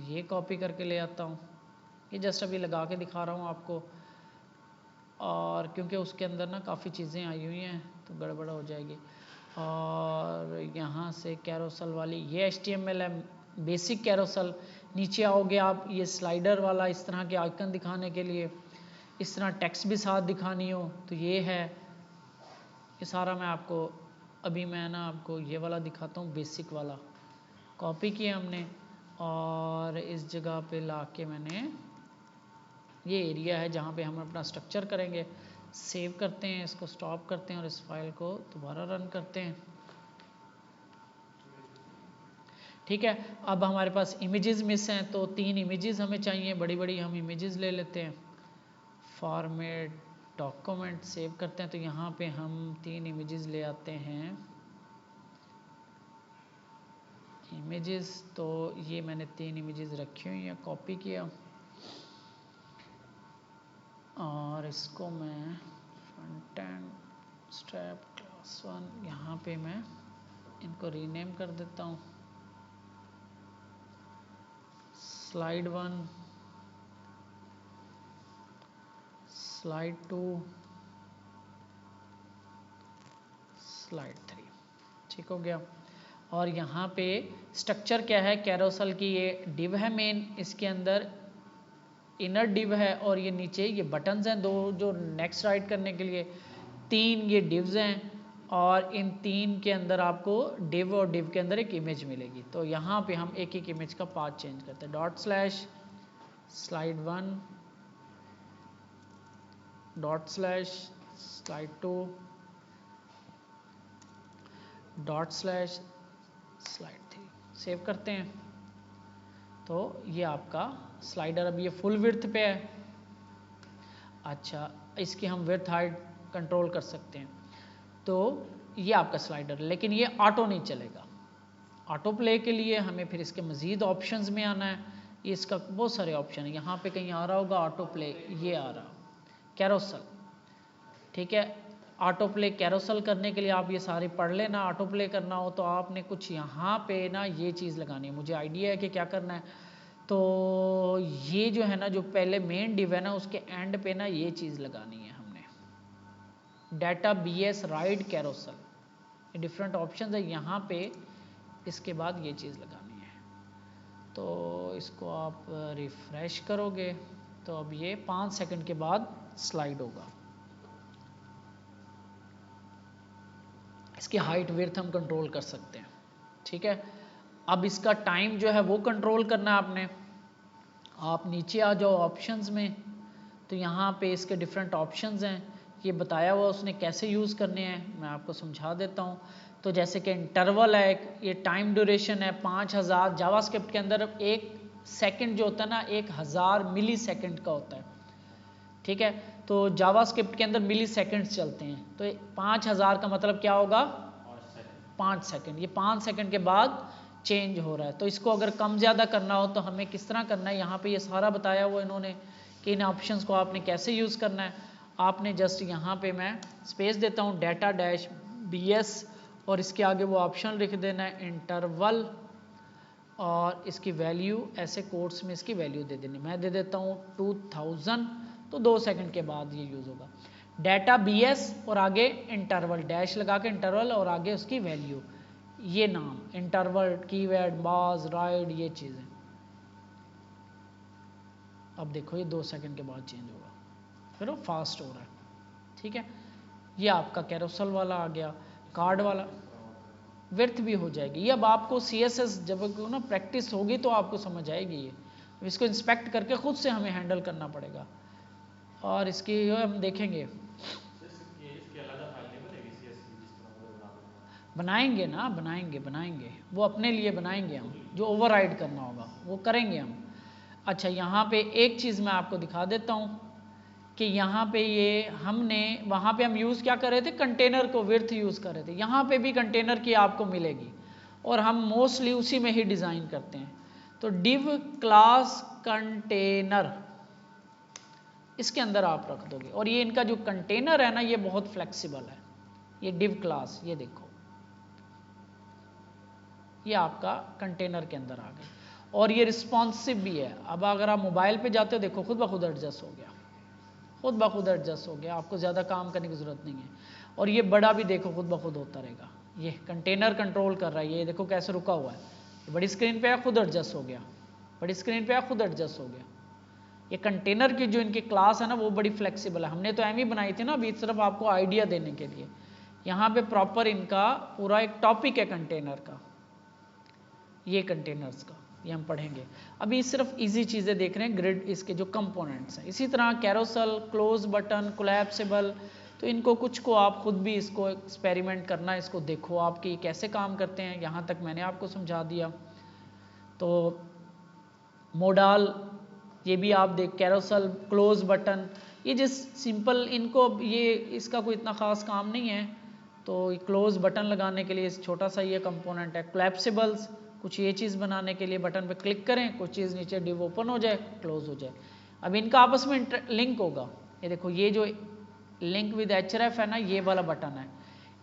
ये कॉपी करके ले आता हूँ, ये जस्ट अभी लगा के दिखा रहा हूँ आपको, और क्योंकि उसके अंदर ना काफ़ी चीज़ें आई हुई हैं तो गड़बड़ हो जाएगी। और यहाँ से कैरोसल वाली ये HTML है, बेसिक कैरोसल। नीचे आओगे आप, ये स्लाइडर वाला इस तरह के आइकन दिखाने के लिए, इस तरह टेक्स्ट भी साथ दिखानी हो तो ये है। ये सारा मैं आपको अभी मैं ना आपको ये वाला दिखाता हूँ, बेसिक वाला कॉपी किया हमने और इस जगह पे लाके मैंने, ये एरिया है जहाँ पे हम अपना स्ट्रक्चर करेंगे। सेव करते हैं, इसको स्टॉप करते हैं और इस फाइल को दोबारा रन करते हैं। ठीक है, अब हमारे पास इमेजेस मिस हैं तो 3 इमेजेस हमें चाहिए, बड़ी बड़ी हम इमेजेस ले लेते हैं। फॉर्मेट डॉक्यूमेंट सेव करते हैं तो यहाँ पे हम 3 इमेजेस ले आते हैं। इमेजेस तो ये मैंने 3 इमेजेस रखी हुई हैं, कॉपी किया और इसको मैं फ्रंट एंड स्ट्रैप क्लास 1 यहाँ पे मैं इनको रीनेम कर देता हूँ। स्लाइड 1, स्लाइड 2, स्लाइड 3, ठीक हो गया। और यहाँ पे स्ट्रक्चर क्या है, कैरोसल की ये डिव है मेन, इसके अंदर इनर डिव है और ये नीचे ये बटन्स हैं 2 जो नेक्स्ट राइट करने के लिए, 3 ये डिव्स हैं और इन 3 के अंदर आपको डिव और डिव के अंदर एक इमेज मिलेगी। तो यहाँ पे हम एक एक इमेज का पाथ चेंज करते हैं। Dot slash slide 1, dot slash slide 2, dot slash slide 3, save करते हैं। तो ये आपका स्लाइडर अब ये फुल विड्थ पे है। अच्छा, इसकी हम विड्थ हाइट कंट्रोल कर सकते हैं। तो ये आपका स्लाइडर, लेकिन ये ऑटो नहीं चलेगा। ऑटो प्ले के लिए हमें फिर इसके मज़ीद ऑप्शंस में आना है। ये इसका बहुत सारे ऑप्शन है, यहाँ पे कहीं आ रहा होगा ऑटो प्ले, ये आ रहा कैरोसल, ठीक है। ऑटो प्ले कैरोसल करने के लिए आप ये सारे पढ़ लेना। ऑटो प्ले करना हो तो आपने कुछ यहाँ पे ना ये चीज़ लगानी है, मुझे आइडिया है कि क्या करना है। तो ये जो है ना, जो पहले मेन डिव है ना, उसके एंड पे ना ये चीज़ लगानी है हमने, डाटा BS राइड कैरोसल, ये डिफरेंट ऑप्शन है यहाँ पे। इसके बाद ये चीज़ लगानी है, तो इसको आप रिफ्रेश करोगे तो अब ये 5 सेकंड के बाद स्लाइड होगा। इसकी हाइट विड्थ हम कंट्रोल कर सकते हैं, ठीक है। अब इसका टाइम जो है वो कंट्रोल करना है आपने। आप नीचे आ जाओ ऑप्शंस में, तो यहाँ पे इसके डिफरेंट ऑप्शंस हैं, ये बताया हुआ उसने कैसे यूज़ करने हैं, मैं आपको समझा देता हूँ। तो जैसे कि इंटरवल है, ये टाइम ड्यूरेशन है 5000, जावास्क्रिप्ट के अंदर 1 सेकंड जो होता है ना 1000 मिली सेकंड का होता है, ठीक है। तो जावास्क्रिप्ट के अंदर मिली सेकंड्स चलते हैं, तो 5000 का मतलब क्या होगा, 5 सेकंड। ये 5 सेकंड के बाद चेंज हो रहा है। तो इसको अगर कम ज़्यादा करना हो तो हमें किस तरह करना है, यहाँ पे ये सारा बताया हुआ इन्होंने कि इन ऑप्शंस को आपने कैसे यूज़ करना है। आपने जस्ट यहाँ पे मैं स्पेस देता हूँ, डाटा डैश BS और इसके आगे वो ऑप्शन लिख देना है इंटरवल, और इसकी वैल्यू ऐसे कोट्स में इसकी वैल्यू दे देनी, मैं दे देता हूँ 2000, तो 2 सेकंड के बाद ये यूज़ होगा। डाटा BS और आगे इंटरवल, डैश लगा के इंटरवल और आगे उसकी वैल्यू, ये नाम इंटरवल, कीवर्ड, बाज, राइड, ये चीज़ें। अब देखो ये 2 सेकंड के बाद चेंज होगा, फिर वो फास्ट हो रहा है, ठीक है। ये आपका कैरोसल वाला आ गया। कार्ड वाला विड्थ भी हो जाएगी। ये अब आपको CSS जब ना प्रैक्टिस होगी तो आपको समझ आएगी। ये इसको इंस्पेक्ट करके खुद से हमें हैंडल करना पड़ेगा, और इसकी हम देखेंगे। बनाएंगे ना, बनाएंगे वो अपने लिए बनाएंगे हम, जो ओवरराइड करना होगा वो करेंगे हम। अच्छा, यहाँ पे एक चीज़ मैं आपको दिखा देता हूँ कि यहाँ पे ये हमने, वहाँ पे हम यूज़ क्या कर रहे थे, कंटेनर को विड्थ यूज़ कर रहे थे। यहाँ पे भी कंटेनर की आपको मिलेगी और हम मोस्टली उसी में ही डिज़ाइन करते हैं। तो डिव क्लास कंटेनर, इसके अंदर आप रख दोगे, और ये इनका जो कंटेनर है ना, ये बहुत फ्लेक्सिबल है, ये div क्लास, ये देखो ये आपका कंटेनर के अंदर आ गई और ये रिस्पॉन्सिव भी है। अब अगर आप मोबाइल पे जाते हो देखो खुद ब खुद एडजस्ट हो गया, खुद ब खुद एडजस्ट हो गया, आपको ज़्यादा काम करने की ज़रूरत नहीं है। और ये बड़ा भी देखो खुद ब खुद होता रहेगा, ये कंटेनर कंट्रोल कर रहा है, ये देखो कैसे रुका हुआ है, ये बड़ी स्क्रीन पे खुद एडजस्ट हो गया, बड़ी स्क्रीन पे खुद एडजस्ट हो गया। ये कंटेनर की जो इनकी क्लास है ना वो बड़ी फ्लेक्सिबल है, हमने तो एम ही बनाई थी ना अभी सिर्फ आपको आइडिया देने के लिए। यहाँ पे प्रॉपर इनका पूरा एक टॉपिक है कंटेनर का, ये कंटेनर्स का ये हम पढ़ेंगे। अभी सिर्फ इजी चीज़ें देख रहे हैं, ग्रिड इसके जो कंपोनेंट्स हैं। इसी तरह कैरोसल, क्लोज बटन, कोलैप्सिबल, तो इनको कुछ को आप खुद भी इसको एक्सपेरिमेंट करना, इसको देखो आपके कैसे काम करते हैं। यहाँ तक मैंने आपको समझा दिया। तो मोडाल ये भी आप देख, कैरोसल, क्लोज बटन, ये जिस सिंपल इनको ये इसका कोई इतना ख़ास काम नहीं है, तो क्लोज बटन लगाने के लिए छोटा सा ये कंपोनेंट है। कोलैप्सिबल्स कुछ ये चीज़ बनाने के लिए बटन पे क्लिक करें, कुछ चीज़ नीचे डिव ओपन हो जाए, क्लोज हो जाए। अब इनका आपस में लिंक होगा, ये देखो ये जो लिंक विद href है ना, ये वाला बटन है,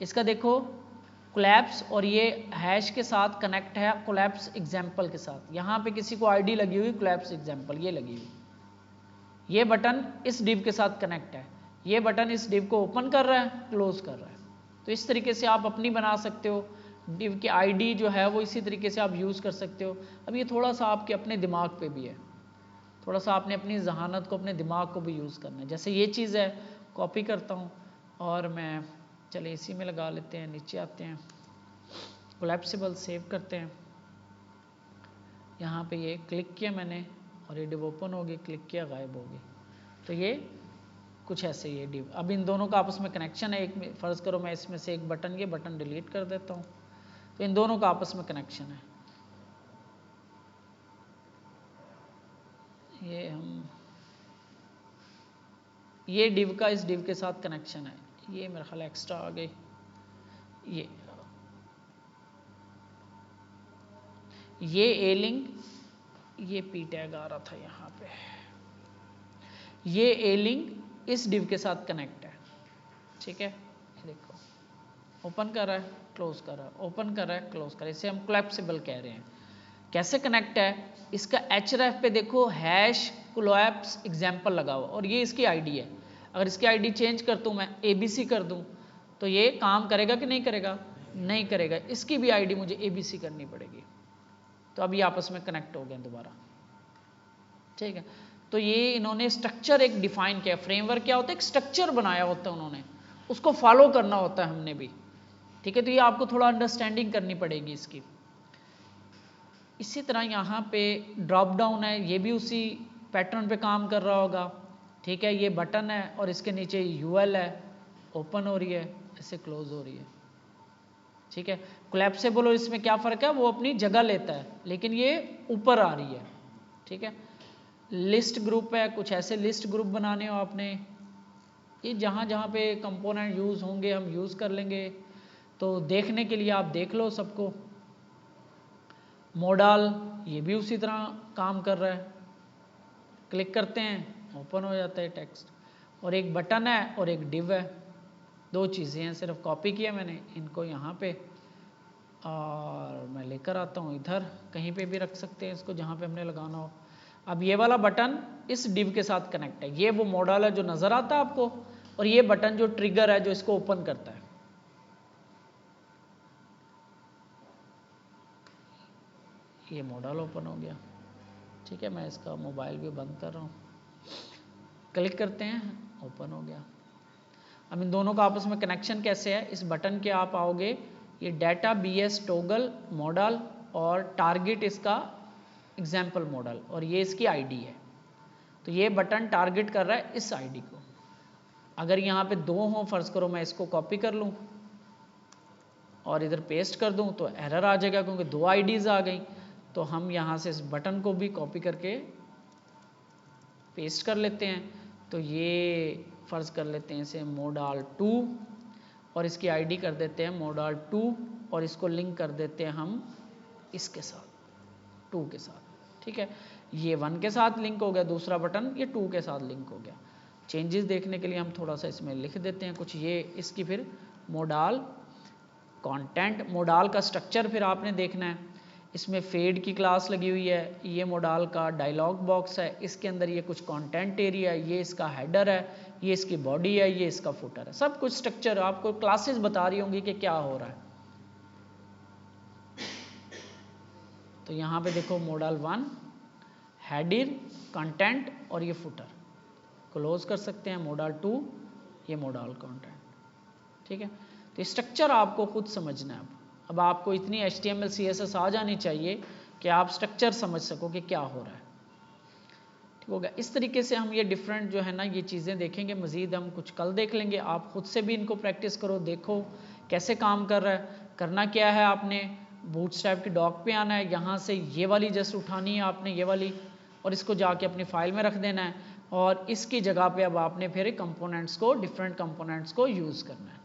इसका देखो कोलैप्स और ये हैश के साथ कनेक्ट है, कोलैप्स एग्जाम्पल के साथ। यहाँ पे किसी को आईडी लगी हुई कोलैप्स एग्जाम्पल, ये लगी हुई, ये बटन इस डिव के साथ कनेक्ट है, ये बटन इस डिव को ओपन कर रहा है, क्लोज कर रहा है। तो इस तरीके से आप अपनी बना सकते हो, डिव की आईडी जो है वो इसी तरीके से आप यूज़ कर सकते हो। अब ये थोड़ा सा आपके अपने दिमाग पे भी है, थोड़ा सा आपने अपनी जहानत को, अपने दिमाग को भी यूज़ करना है। जैसे ये चीज़ है, कॉपी करता हूँ और मैं चले इसी में लगा लेते हैं, नीचे आते हैं, कोलैप्सिबल सेव करते हैं। यहाँ पे ये क्लिक किया मैंने और ये डिव ओपन होगी, क्लिक किया गायब होगी। तो ये कुछ ऐसे ये डिव, अब इन दोनों का आपस में कनेक्शन है। एक में फ़र्ज़ करो मैं इसमें से एक बटन, ये बटन डिलीट कर देता हूँ, तो इन दोनों का आपस में कनेक्शन है। ये हम ये डिव का इस डिव के साथ कनेक्शन है, ये मेरा ख्याल एक्स्ट्रा आ गई। ये ए लिंक, ये पी टैग आ रहा था यहाँ पे, ये ए लिंक इस डिव के साथ कनेक्ट है, ठीक है। ये देखो ओपन कर रहा है, क्लोज कर रहा है, ओपन कर रहा है, क्लोज कर रहा है, इसे हम कोलैप्सिबल कह रहे हैं। कैसे कनेक्ट है, इसका href पे देखो हैश कोलैप्स एग्जाम्पल लगा हुआ और ये इसकी आईडी है। अगर इसकी आईडी चेंज कर दूँ, मैं ABC कर दूँ, तो ये काम करेगा कि नहीं करेगा? नहीं करेगा। इसकी भी आईडी मुझे ABC करनी पड़ेगी। तो अब ये आपस में कनेक्ट हो गए दोबारा, ठीक है। तो ये इन्होंने स्ट्रक्चर एक डिफाइन किया। फ्रेमवर्क क्या होता है, एक स्ट्रक्चर बनाया होता है उन्होंने, उसको फॉलो करना होता है हमने भी, ठीक है। तो ये आपको थोड़ा अंडरस्टैंडिंग करनी पड़ेगी इसकी। इसी तरह यहाँ पे ड्रॉप डाउन है, ये भी उसी पैटर्न पे काम कर रहा होगा, ठीक है। ये बटन है और इसके नीचे UL है, ओपन हो रही है, ऐसे क्लोज हो रही है, ठीक है। कोलैप्सिबल और इसमें क्या फ़र्क है, वो अपनी जगह लेता है लेकिन ये ऊपर आ रही है, ठीक है। लिस्ट ग्रुप है, कुछ ऐसे लिस्ट ग्रुप बनाने हो आपने, ये जहाँ जहाँ पे कंपोनेंट यूज़ होंगे हम यूज़ कर लेंगे। तो देखने के लिए आप देख लो सबको। मोडाल ये भी उसी तरह काम कर रहा है, क्लिक करते हैं ओपन हो जाता है टेक्स्ट, और एक बटन है और एक डिव है, दो चीज़ें हैं, सिर्फ कॉपी किया मैंने इनको यहाँ पे और मैं लेकर आता हूँ इधर, कहीं पे भी रख सकते हैं इसको जहाँ पे हमने लगाना हो। अब ये वाला बटन इस डिव के साथ कनेक्ट है, ये वो मॉडल है जो नज़र आता है आपको, और ये बटन जो ट्रिगर है जो इसको ओपन करता है। ये मॉडल ओपन हो गया, ठीक है। मैं इसका मोबाइल भी बंद कर रहा हूँ, क्लिक करते हैं ओपन हो गया। अब इन दोनों का आपस में कनेक्शन कैसे है, इस बटन के आप आओगे, ये डाटा BS टॉगल मॉडल और टारगेट इसका एग्जाम्पल मॉडल, और ये इसकी आईडी है। तो ये बटन टारगेट कर रहा है इस आईडी को। अगर यहाँ पे दो हों, फ़र्ज़ करो मैं इसको कॉपी कर लूँ और इधर पेस्ट कर दूँ, तो एरर आ जाएगा क्योंकि दो आईडीज़ आ गई। तो हम यहाँ से इस बटन को भी कॉपी करके पेस्ट कर लेते हैं। तो ये फ़र्ज़ कर लेते हैं इसे मोडाल 2 और इसकी आईडी कर देते हैं मोडाल 2 और इसको लिंक कर देते हैं हम इसके साथ 2 के साथ, ठीक है। ये 1 के साथ लिंक हो गया, दूसरा बटन ये 2 के साथ लिंक हो गया। चेंजेस देखने के लिए हम थोड़ा सा इसमें लिख देते हैं कुछ, ये इसकी फिर मोडाल कंटेंट, मोडाल का स्ट्रक्चर फिर आपने देखना है। इसमें फेड की क्लास लगी हुई है, ये मोडाल का डायलॉग बॉक्स है, इसके अंदर ये कुछ कंटेंट एरिया है, ये इसका हेडर है, ये इसकी बॉडी है, ये इसका फुटर है, सब कुछ स्ट्रक्चर आपको क्लासेस बता रही होंगी कि क्या हो रहा है। तो यहाँ पे देखो मोडाल 1 हेडर, कंटेंट और ये फुटर, क्लोज कर सकते हैं। मोडाल 2 ये मोडाल कंटेंट, ठीक है। तो स्ट्रक्चर आपको खुद समझना है। अब आपको इतनी HTML CSS आ जानी चाहिए कि आप स्ट्रक्चर समझ सको कि क्या हो रहा है, ठीक हो गया। इस तरीके से हम ये डिफरेंट जो है ना ये चीज़ें देखेंगे, मज़ीद हम कुछ कल देख लेंगे। आप खुद से भी इनको प्रैक्टिस करो, देखो कैसे काम कर रहा है। करना क्या है, आपने बूटस्ट्रैप की डॉक पे आना है, यहाँ से ये वाली जस्ट उठानी है आपने, ये वाली, और इसको जाके अपनी फाइल में रख देना है, और इसकी जगह पे अब आपने फिर कंपोनेंट्स को, डिफरेंट कंपोनेंट्स को यूज़ करना है,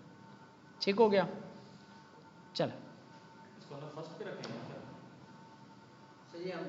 ठीक हो गया। चलो इसको फर्स्ट पे रखेंगे क्या? सही है, हम